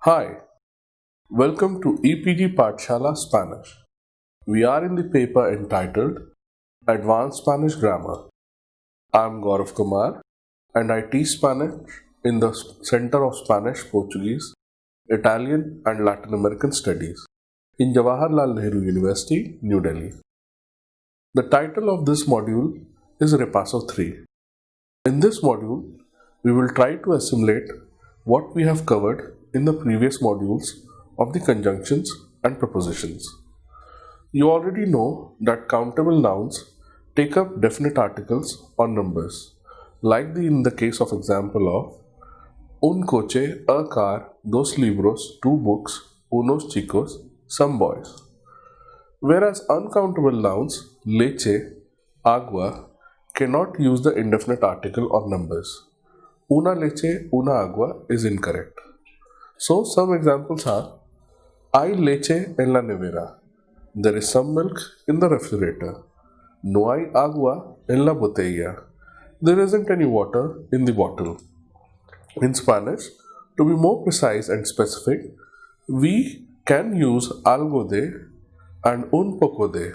Hi, welcome to EPG Pathshala Spanish. We are in the paper entitled Advanced Spanish Grammar. I am Gaurav Kumar and I teach Spanish in the Center of Spanish, Portuguese, Italian and Latin American Studies in Jawaharlal Nehru University, New Delhi. The title of this module is Repaso 3. In this module, we will try to assimilate what we have covered in the previous modules of the conjunctions and prepositions. You already know that countable nouns take up definite articles or numbers, like in the case of example of un coche, a car, dos libros, two books, unos chicos, some boys. Whereas uncountable nouns, leche, agua, cannot use the indefinite article or numbers. Una leche, una agua is incorrect. So some examples are hay leche en la nevera. There is some milk in the refrigerator. No hay agua en la botella. There isn't any water in the bottle. In Spanish, to be more precise and specific, we can use algo de and un poco de.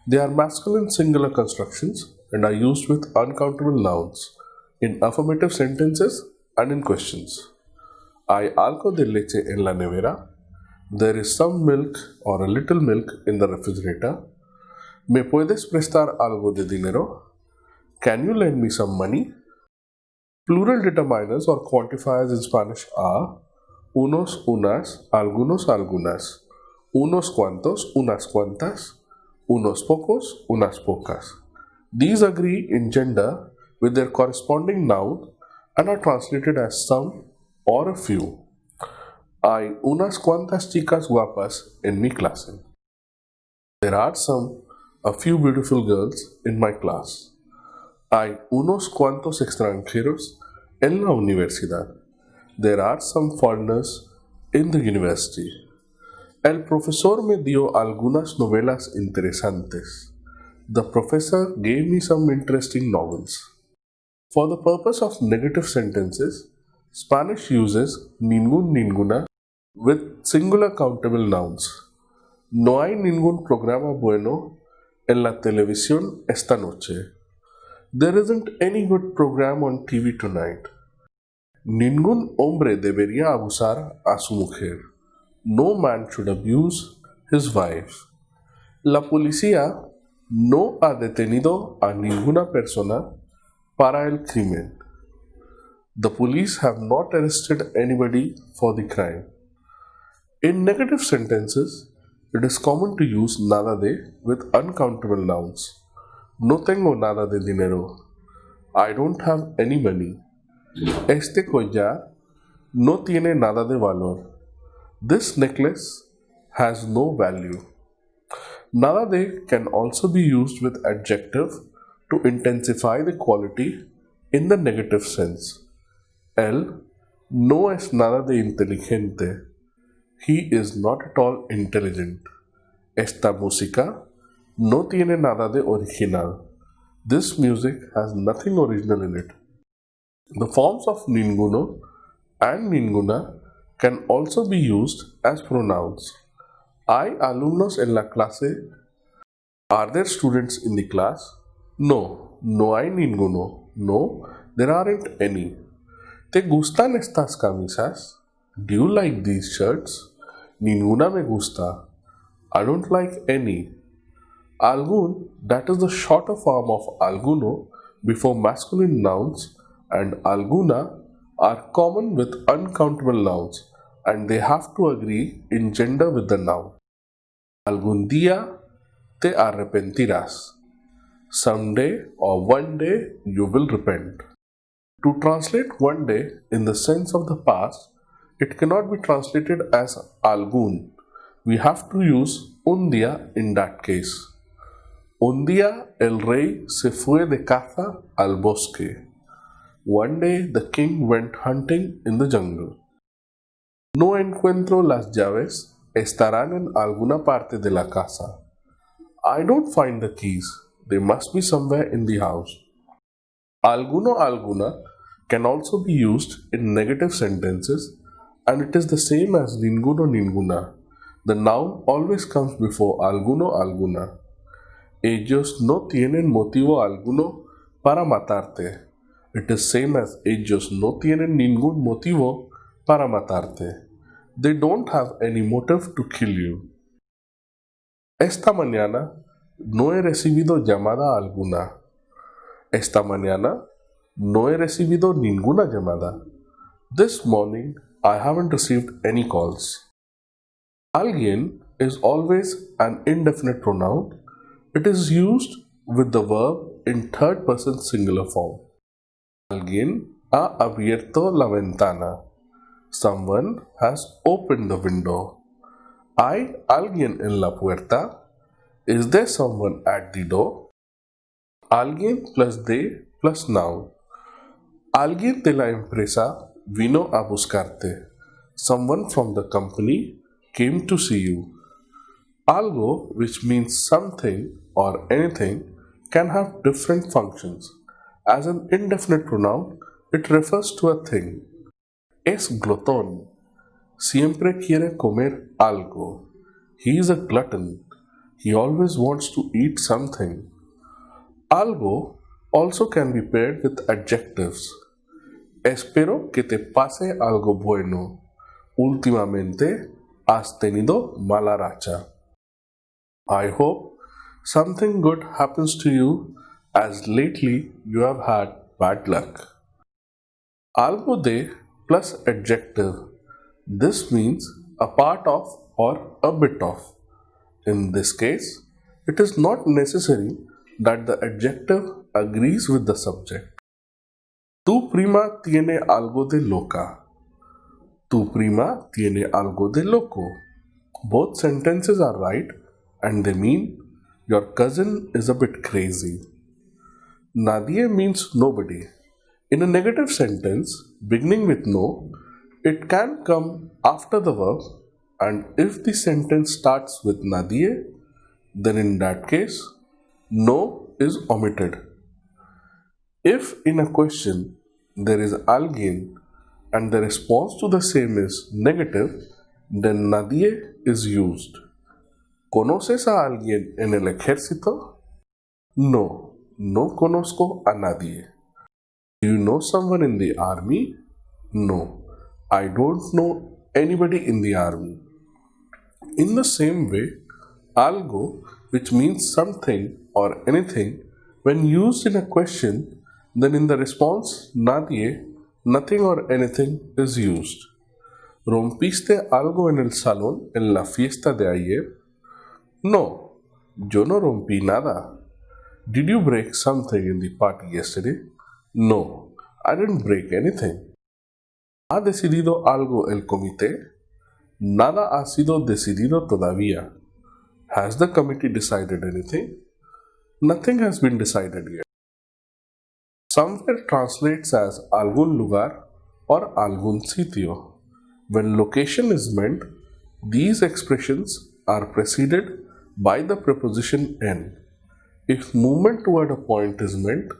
They are masculine singular constructions and are used with uncountable nouns in affirmative sentences and in questions. Hay algo de leche en la nevera. There is some milk or a little milk in the refrigerator. ¿Me puedes prestar algo de dinero? Can you lend me some money? Plural determiners or quantifiers in Spanish are unos, unas, algunos, algunas, unos cuantos, unas cuantas, unos pocos, unas pocas. These agree in gender with their corresponding noun and are translated as some or a few. Hay unas cuantas chicas guapas en mi clase. There are a few beautiful girls in my class. Hay unos cuantos extranjeros en la universidad. There are some foreigners in the university. El profesor me dio algunas novelas interesantes. The professor gave me some interesting novels. For the purpose of negative sentences, Spanish uses ningún, ninguna with singular countable nouns. No hay ningún programa bueno en la televisión esta noche. There isn't any good program on TV tonight. Ningún hombre debería abusar a su mujer. No man should abuse his wife. La policía no ha detenido a ninguna persona para el crimen. The police have not arrested anybody for the crime. In negative sentences, it is common to use nada de with uncountable nouns. No tengo nada de dinero. I don't have any money. Este collar no tiene nada de valor. This necklace has no value. Nada de can also be used with adjective to intensify the quality in the negative sense. Él no es nada de inteligente. He is not at all intelligent. Esta música no tiene nada de original. This music has nothing original in it. The forms of ninguno and ninguna can also be used as pronouns. ¿Hay alumnos en la clase? Are there students in the class? No, no hay ninguno. No, there aren't any. ¿Te gustan estas camisas? Do you like these shirts? Ninguna me gusta. I don't like any. Algún, that is the shorter form of alguno before masculine nouns, and alguna are common with uncountable nouns and they have to agree in gender with the noun. Algún día te arrepentirás. Someday or one day you will repent. To translate one day in the sense of the past, it cannot be translated as algún. We have to use un día in that case. Un día el rey se fue de caza al bosque. One day the king went hunting in the jungle. No encuentro las llaves, estarán en alguna parte de la casa. I don't find the keys, they must be somewhere in the house. Alguno alguna can also be used in negative sentences and it is the same as ninguno ninguna. The noun always comes before alguno alguna. Ellos no tienen motivo alguno para matarte. It is same as ellos no tienen ningún motivo para matarte. They don't have any motive to kill you. Esta mañana no he recibido llamada alguna. Esta mañana no he recibido ninguna llamada. This morning I haven't received any calls. Alguien is always an indefinite pronoun. It is used with the verb in third person singular form. Alguien ha abierto la ventana. Someone has opened the window. ¿Hay alguien en la puerta? Is there someone at the door? Alguien plus de plus noun. Alguien de la empresa vino a buscarte. Someone from the company came to see you. Algo, which means something or anything, can have different functions. As an indefinite pronoun, it refers to a thing. Es glotón. Siempre quiere comer algo. He is a glutton. He always wants to eat something. Algo also can be paired with adjectives. Espero que te pase algo bueno. Últimamente has tenido mala racha. I hope something good happens to you, as lately you have had bad luck. Algo de plus adjective. This means a part of or a bit of. In this case, it is not necessary that the adjective agrees with the subject. Tu prima tiene algo de loca. Tu prima tiene algo de loco. Both sentences are right and they mean your cousin is a bit crazy. Nadie means nobody. In a negative sentence beginning with no, it can come after the verb, and if the sentence starts with nadie, then in that case, no is omitted. If in a question there is alguien and the response to the same is negative, then nadie is used. ¿Conoces a alguien en el ejército? No, no conozco a nadie. Do you know someone in the army? No, I don't know anybody in the army. In the same way, algo, which means something or anything, when used in a question, then in the response nadie, nothing or anything is used. ¿Rompiste algo en el salón en la fiesta de ayer? No, yo no rompí nada. Did you break something in the party yesterday? No, I didn't break anything. ¿Ha decidido algo el comité? Nada ha sido decidido todavía. Has the committee decided anything? Nothing has been decided yet. Somewhere translates as algún lugar or algún sitio. When location is meant, these expressions are preceded by the preposition en. If movement toward a point is meant,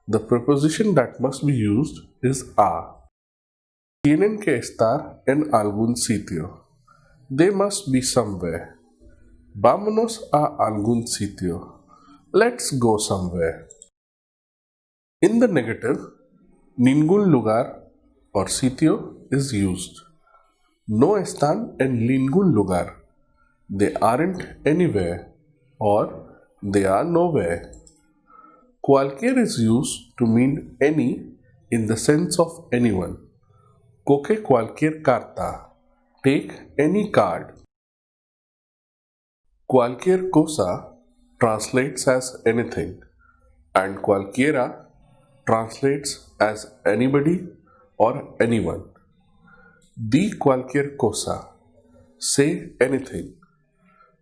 the preposition that must be used is a. Tienen que estar en algún sitio. They must be somewhere. Vámonos a algún sitio. Let's go somewhere. In the negative, ningún lugar or sitio is used. No están en ningún lugar. They aren't anywhere or they are nowhere. Cualquier is used to mean any in the sense of anyone. Coge cualquier carta. Take any card. Cualquier cosa translates as anything, and cualquiera translates as anybody or anyone. Di cualquier cosa. Say anything.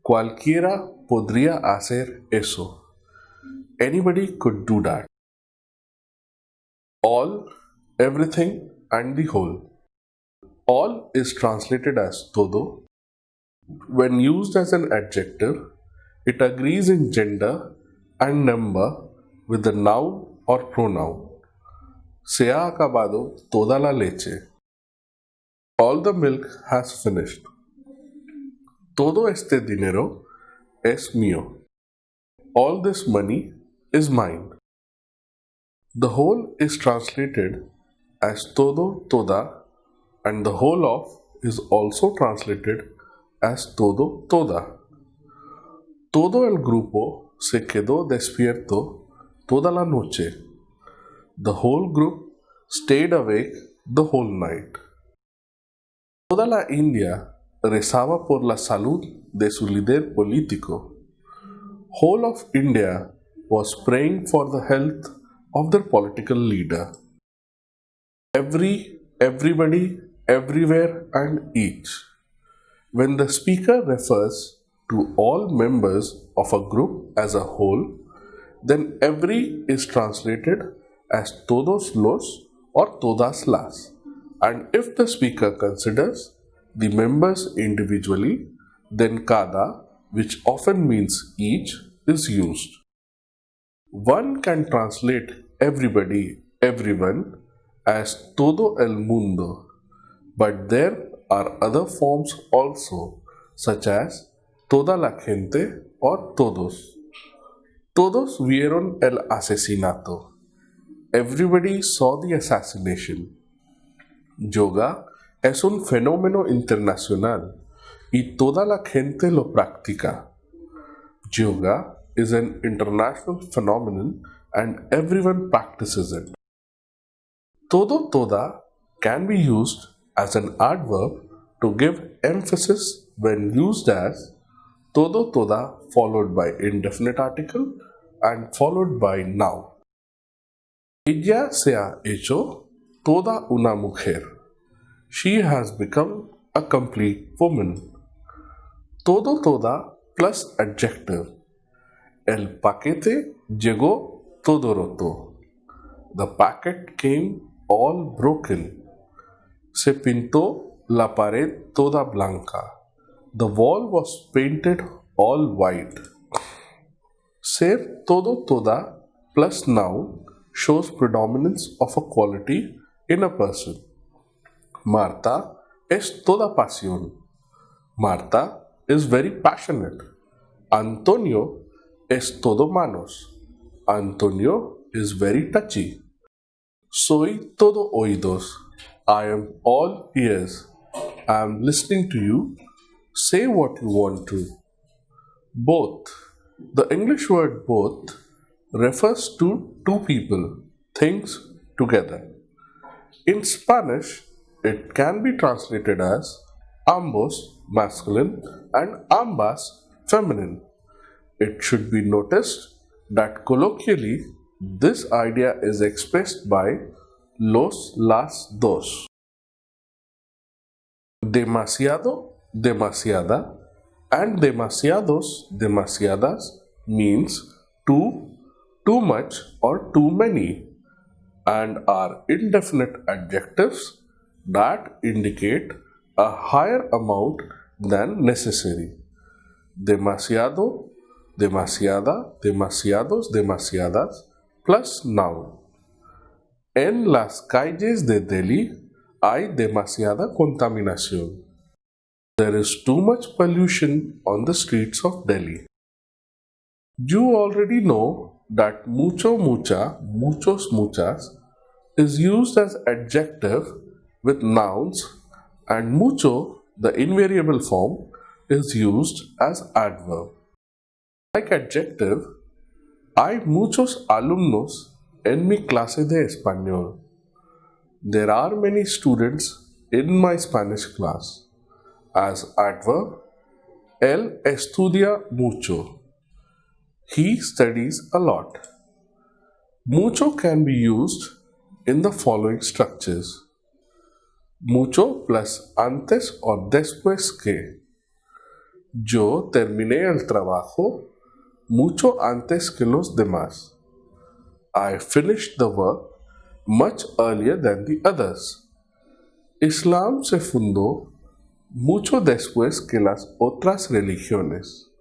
Cualquiera podría hacer eso. Anybody could do that. All, everything, and the whole. All is translated as todo. When used as an adjective, it agrees in gender and number with the noun or pronoun. Se ha acabado toda la leche. All the milk has finished. Todo este dinero es mío. All this money is mine. The whole is translated as todo, toda, and the whole of is also translated as todo, toda. Todo el grupo se quedó despierto toda la noche. The whole group stayed awake the whole night. Toda la India rezaba por la salud de su líder político. Whole of India was praying for the health of their political leader. Everybody, everywhere, and each. When the speaker refers to all members of a group as a whole, then every is translated as todos los or todas las. And if the speaker considers the members individually, then cada, which often means each, is used. One can translate everybody, everyone as todo el mundo, but there are other forms also, such as toda la gente or todos. Todos vieron el asesinato. Everybody saw the assassination. Yoga es un fenómeno internacional y toda la gente lo practica. Yoga is an international phenomenon and everyone practices it. Todo toda can be used as an adverb to give emphasis when used as todo toda followed by indefinite article and followed by noun. Ella se ha hecho toda una mujer. She has become a complete woman. Todo toda plus adjective. El paquete llegó todo roto. The packet came all broken. Se pintó la pared toda blanca. The wall was painted all white. Ser todo toda plus noun shows predominance of a quality in a person. Marta es toda pasión. Marta is very passionate. Antonio es todo manos. Antonio is very touchy. Soy todo oídos. I am all ears. I am listening to you. Say what you want to. Both. The English word both refers to two people, things together. In Spanish, it can be translated as ambos masculine and ambas feminine. It should be noticed that colloquially this idea is expressed by los, las, dos. Demasiado, demasiada, and demasiados, demasiadas means too, too much, or too many, and are indefinite adjectives that indicate a higher amount than necessary. Demasiado, demasiada, demasiados, demasiadas, plus noun. En las calles de Delhi hay demasiada contaminación. There is too much pollution on the streets of Delhi. You already know that mucho, mucha, muchos, muchas is used as adjective with nouns and mucho, the invariable form, is used as adverb. Like adjective, hay muchos alumnos en mi clase de español. There are many students in my Spanish class. As adverb, él estudia mucho. He studies a lot. Mucho can be used in the following structures. Mucho plus antes o después que. Yo terminé el trabajo mucho antes que los demás. I finished the work much earlier than the others. Islam se fundó mucho después que las otras religiones.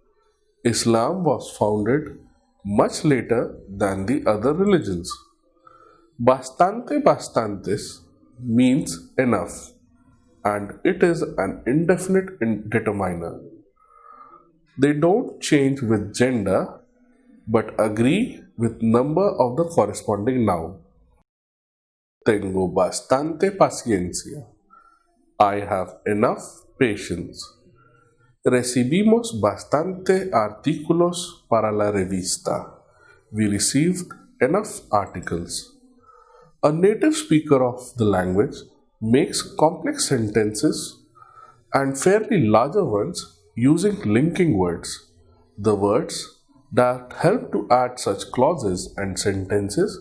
Islam was founded much later than the other religions. Bastante bastantes means enough. and it is an indefinite determiner. They don't change with gender but agree with number of the corresponding noun. Tengo bastante paciencia. I have enough patience. Recibimos bastante artículos para la revista. We received enough articles. A native speaker of the language makes complex sentences and fairly larger ones using linking words. The words that help to add such clauses and sentences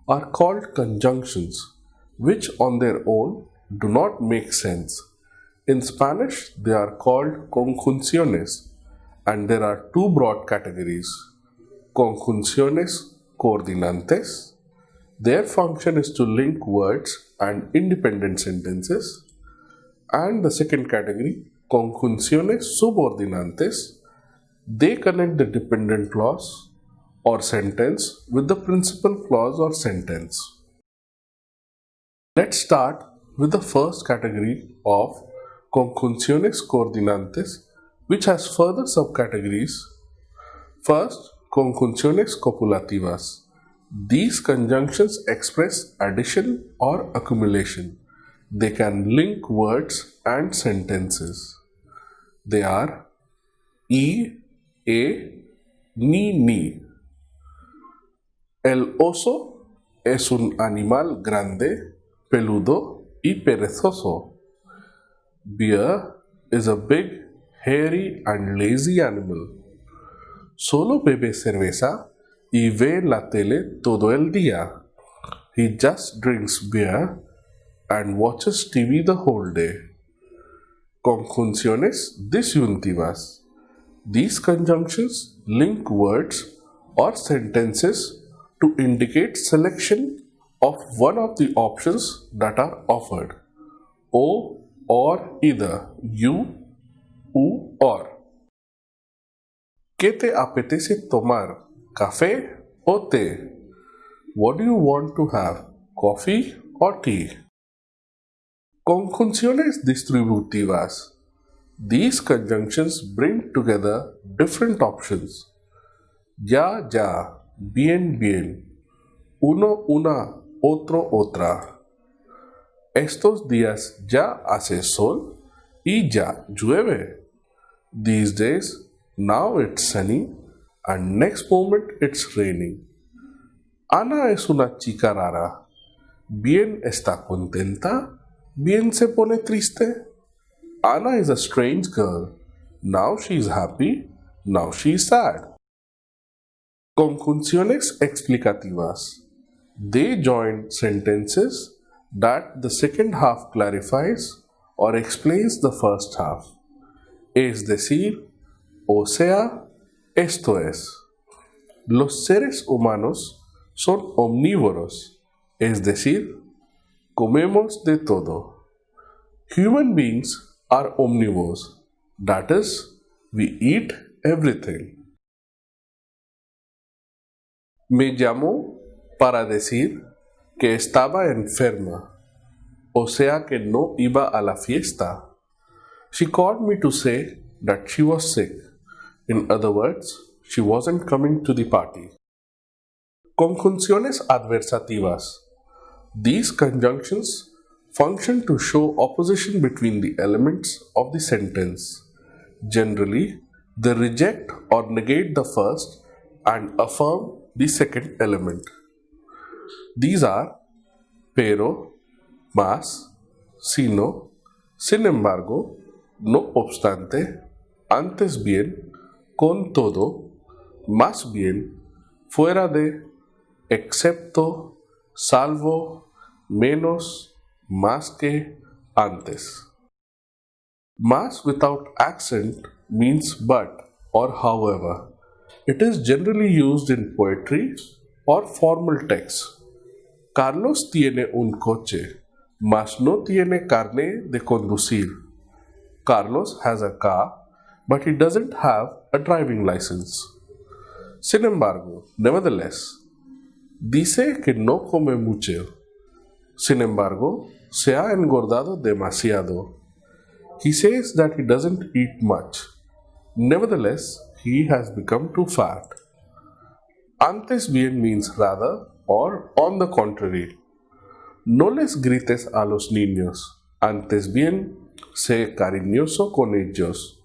are called conjunctions, which on their own do not make sense. In Spanish, they are called conjunciones, and there are two broad categories: conjunciones coordinantes. Their function is to link words and independent sentences. And the second category, conjunciones subordinantes. They connect the dependent clause or sentence with the principal clause or sentence. Let's start with the first category of conjunciones coordinantes, which has further subcategories. First, conjunciones copulativas. These conjunctions express addition or accumulation. They can link words and sentences. They are y, a, ni. El oso es un animal grande, peludo y perezoso. Bear is a big, hairy and lazy animal. Solo bebe cerveza y ve la tele todo el día. He just drinks beer and watches TV the whole day. Conjunciones disyuntivas. These conjunctions link words or sentences to indicate selection of one of the options that are offered. O or either, you, u or. ¿Qué te apetece tomar? ¿Café o té? What do you want to have? Coffee or tea? Conjunciones distributivas. These conjunctions bring together different options. Ya, bien, uno, una, otro, otra. Estos días ya hace sol y ya llueve. These days, now it's sunny and next moment it's raining. Ana es una chica rara. Bien está contenta, bien se pone triste. Ana is a strange girl. Now she's happy, now she's sad. Conjunciones explicativas. They join sentences that the second half clarifies or explains the first half. Es decir, o sea, esto es. Los seres humanos son omnívoros, es decir, comemos de todo. Human beings are omnivores, that is, we eat everything. Me llamó para decir que estaba enferma, o sea que no iba a la fiesta. She called me to say that she was sick. In other words, she wasn't coming to the party. Conjunciones adversativas. These conjunctions function to show opposition between the elements of the sentence. Generally, they reject or negate the first and affirm the second element. These are pero, más, sino, sin embargo, no obstante, antes bien, con todo, más bien, fuera de, excepto, salvo, menos, más que, antes. Más without accent means but or however. It is generally used in poetry or formal texts. Carlos tiene un coche, mas no tiene carné de conducir. Carlos has a car, but he doesn't have a driving license. Sin embargo, nevertheless, dice que no come mucho. Sin embargo, se ha engordado demasiado. He says that he doesn't eat much. Nevertheless, he has become too fat. Antes bien means rather or on the contrary. No les grites a los niños. Antes bien, sé cariñoso con ellos.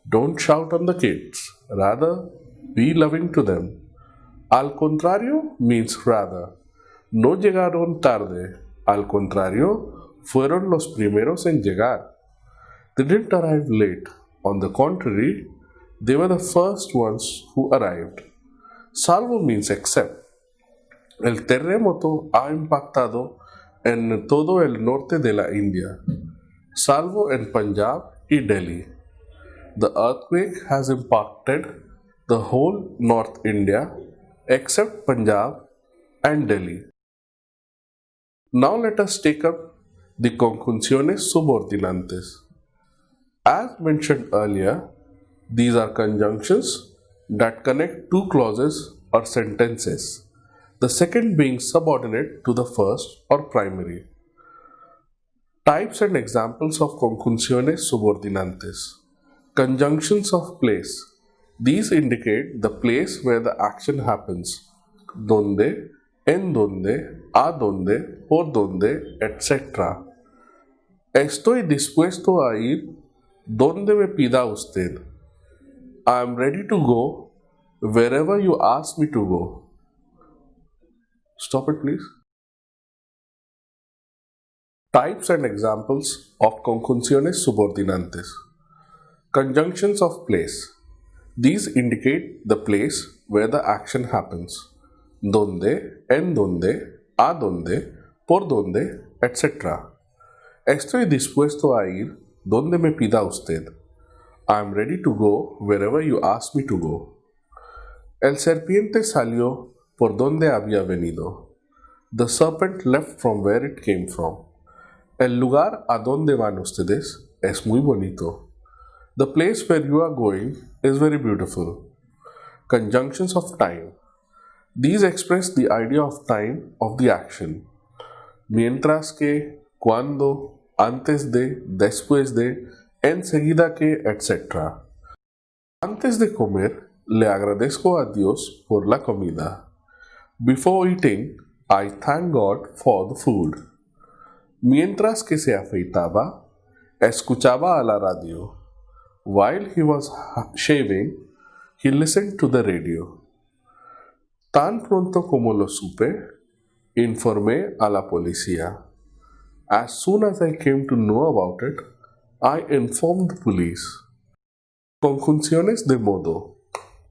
Don't shout on the kids. Rather, be loving to them. Al contrario means rather. No llegaron tarde. Al contrario, fueron los primeros en llegar. They didn't arrive late. On the contrary, they were the first ones who arrived. Salvo means except. El terremoto ha impactado en todo el norte de la India, salvo en Punjab y Delhi. The earthquake has impacted the whole North India except Punjab and Delhi. Now let us take up the conjunciones subordinantes. As mentioned earlier, these are conjunctions that connect two clauses or sentences, the second being subordinate to the first or primary. Types and examples of conjunciones subordinantes. Conjunctions of place. These indicate the place where the action happens. Donde, en donde, a donde, por donde, etc. Estoy dispuesto a ir donde me pida usted. I am ready to go wherever you ask me to go. Stop it, please. Types and examples of conjunciones subordinantes. Conjunctions of place. These indicate the place where the action happens. Donde, en donde, a donde, por donde, etc. Estoy dispuesto a ir donde me pida usted. I am ready to go wherever you ask me to go. El serpiente salió por donde había venido. The serpent left from where it came from. El lugar a donde van ustedes es muy bonito. The place where you are going is very beautiful. Conjunctions of time. These express the idea of time of the action. Mientras que, cuando, antes de, después de, enseguida que, etc. Antes de comer, le agradezco a Dios por la comida. Before eating, I thank God for the food. Mientras que se afeitaba, escuchaba a la radio. While he was shaving, he listened to the radio. Tan pronto como lo supe, informé a la policía. As soon as I came to know about it, I informed the police. Conjunciones de modo.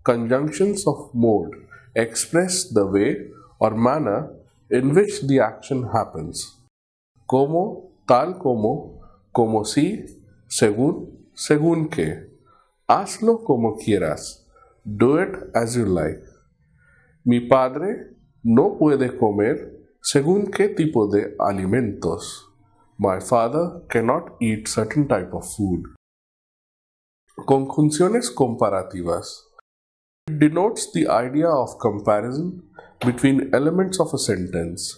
Conjunctions of mode express the way or manner in which the action happens. Como, tal como si, según, según que. Hazlo como quieras. Do it as you like. Mi padre no puede comer según qué tipo de alimentos. My father cannot eat certain type of food. Conjunciones comparativas. It denotes the idea of comparison between elements of a sentence.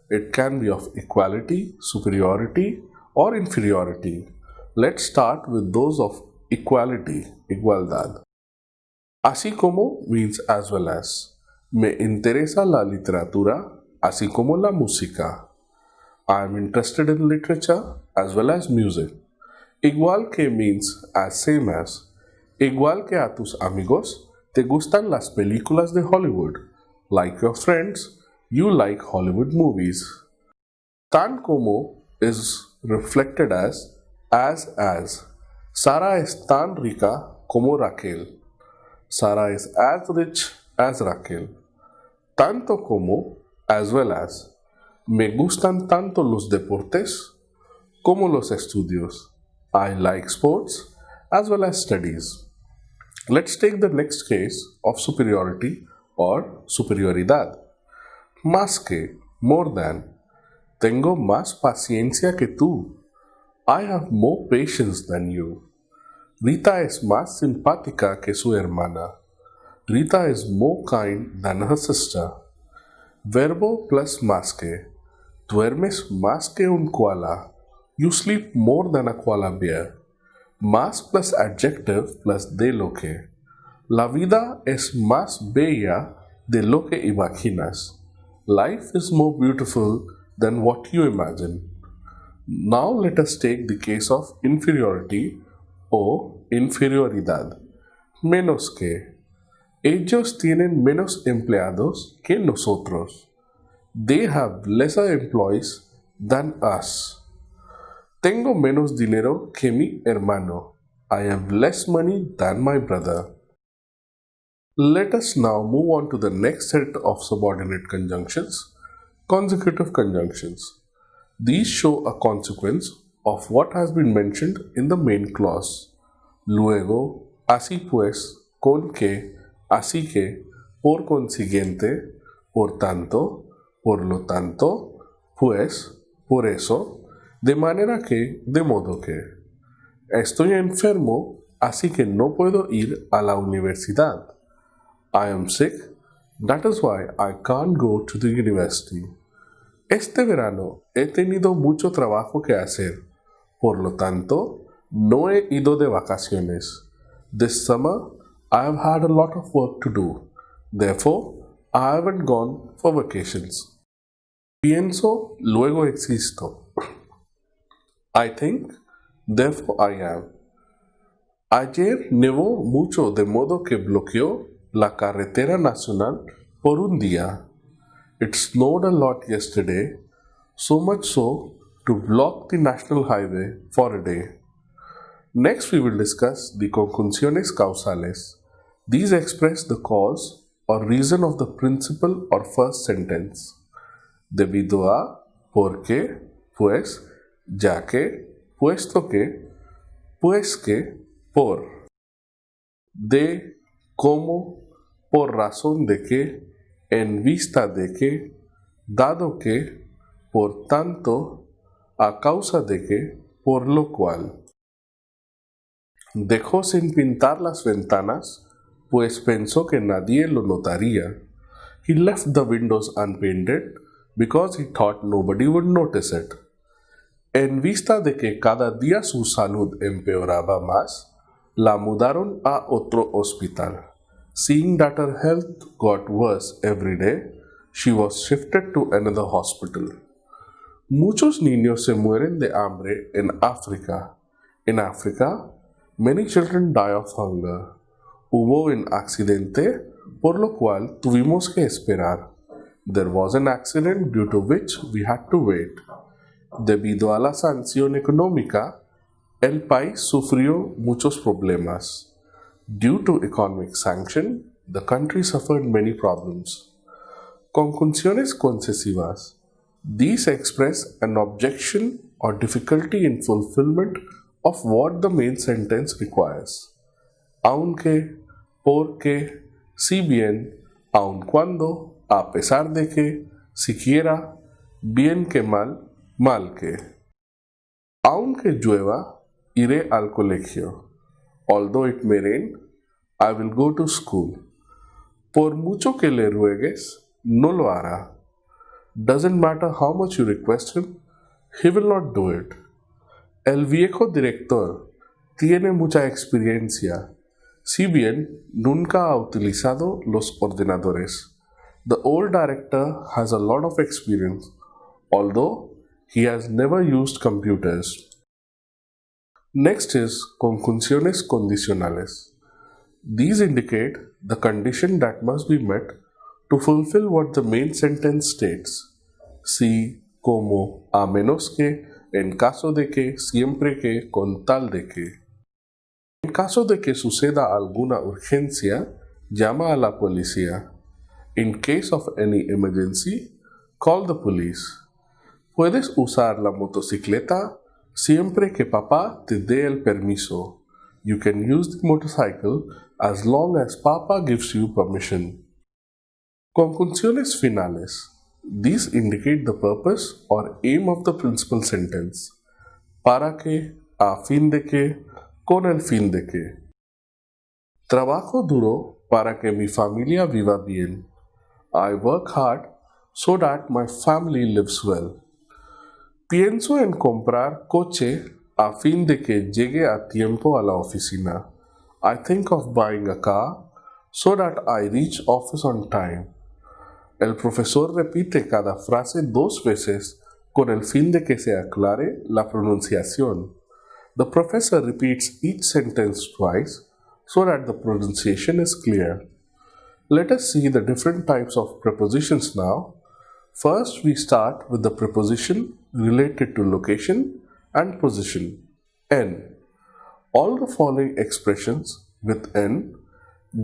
It can be of equality, superiority, or inferiority. Let's start with those of equality, igualdad. Así como means as well as. Me interesa la literatura, así como la música. I am interested in literature as well as music. Igual que means as same as. Igual que a tus amigos, te gustan las películas de Hollywood. Like your friends, you like Hollywood movies. Tan como is reflected as. Sara es tan rica como Raquel. Sara is as rich as Raquel. Tanto como, as well as. Me gustan tanto los deportes como los estudios. I like sports as well as studies. Let's take the next case of superiority or superioridad. Más que, more than. Tengo más paciencia que tú. I have more patience than you. Rita es más simpática que su hermana. Rita is more kind than her sister. Verbo plus más que. Duermes más que un koala. You sleep more than a koala bear. Más plus adjective plus de lo que. La vida es más bella de lo que imaginas. Life is more beautiful than what you imagine. Now let us take the case of inferiority o inferioridad. Menos que. Ellos tienen menos empleados que nosotros. They have lesser employees than us. Tengo menos dinero que mi hermano. I have less money than my brother. Let us now move on to the next set of subordinate conjunctions, consecutive conjunctions. These show a consequence of what has been mentioned in the main clause. Luego, así pues, con que, así que, por consiguiente, por tanto, por lo tanto, pues, por eso, de manera que, de modo que. Estoy enfermo, así que no puedo ir a la universidad. I am sick, that is why I can't go to the university. Este verano he tenido mucho trabajo que hacer, por lo tanto, no he ido de vacaciones. This summer, I have had a lot of work to do. Therefore, I haven't gone for vacations. Pienso, luego existo. I think, therefore I am. Ayer nevó mucho de modo que bloqueó la carretera nacional por un día. It snowed a lot yesterday, so much so to block the national highway for a day. Next we will discuss the conjunciones causales. These express the cause or reason of the principal or first sentence. Debido a, porque, pues, ya que, puesto que, pues que, por. De, como, por razón de que, en vista de que, dado que, por tanto, a causa de que, por lo cual. Dejó sin pintar las ventanas, pues pensó que nadie lo notaría. He left the windows unpainted because he thought nobody would notice it. En vista de que cada día su salud empeoraba más, la mudaron a otro hospital. Seeing that her health got worse every day, she was shifted to another hospital. Muchos niños se mueren de hambre en África. In Africa, many children die of hunger. Hubo un accidente, por lo cual tuvimos que esperar. There was an accident due to which we had to wait. Debido a la sanción económica, el país sufrió muchos problemas. Due to economic sanction, the country suffered many problems. Conjunciones concesivas. These express an objection or difficulty in fulfillment of what the main sentence requires. Aunque, porque, si bien, aun cuando, a pesar de que, siquiera, bien que mal, mal que. Aunque llueva, iré al colegio. Although it may rain, I will go to school. Por mucho que le ruegues, no lo hará. Doesn't matter how much you request him, he will not do it. El viejo director tiene mucha experiencia, si bien nunca ha utilizado los ordenadores. The old director has a lot of experience, although he has never used computers. Next is conjunciones condicionales. These indicate the condition that must be met to fulfill what the main sentence states. Si, como, a menos que, en caso de que, siempre que, con tal de que. En caso de que suceda alguna urgencia, llama a la policía. In case of any emergency, call the police. Puedes usar la motocicleta siempre que papá te dé el permiso. You can use the motorcycle as long as Papa gives you permission. Conjunciones finales. These indicate the purpose or aim of the principal sentence. Para que, a fin de que, con el fin de que. Trabajo duro para que mi familia viva bien. I work hard so that my family lives well. Pienso en comprar coche A fin de que llegue a tiempo a la oficina. I think of buying a car so that I reach office on time. El profesor repite cada frase 2 veces con el fin de que se aclare la pronunciación. The professor repeats each sentence twice so that the pronunciation is clear. Let us see the different types of prepositions now. First, we start with the preposition related to location and position. En. All the following expressions with en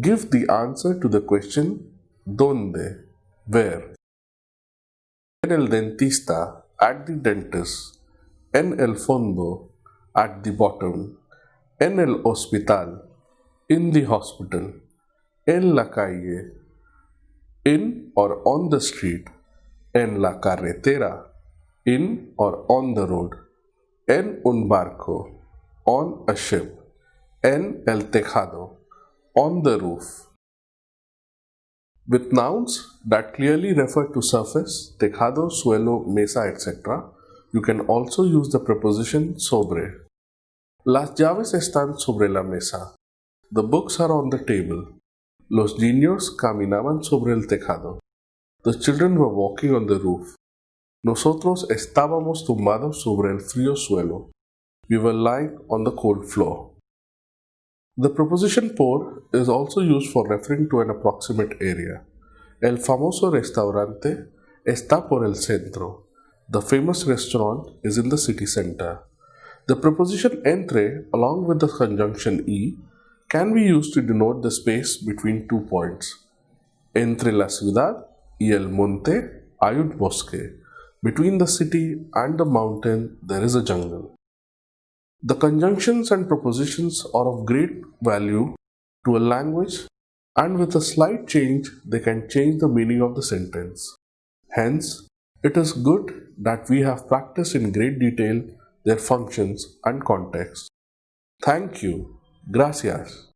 give the answer to the question ¿Dónde? Where? En el dentista, at the dentist. En el fondo, at the bottom. En el hospital, in the hospital. En la calle, in or on the street. En la carretera, in or on the road. En un barco, on a ship. En el tejado, on the roof. With nouns that clearly refer to surface, tejado, suelo, mesa, etc., you can also use the preposition sobre. Las llaves están sobre la mesa. The books are on the table. Los niños caminaban sobre el tejado. The children were walking on the roof. Nosotros estábamos tumbados sobre el frío suelo. We were lying on the cold floor. The preposition por is also used for referring to an approximate area. El famoso restaurante está por el centro. The famous restaurant is in the city center. The preposition entre, along with the conjunction y, can be used to denote the space between 2 points. Entre la ciudad y el monte hay un bosque. Between the city and the mountain there is a jungle. The conjunctions and prepositions are of great value to a language, and with a slight change they can change the meaning of the sentence. Hence, it is good that we have practiced in great detail their functions and context. Thank you. Gracias.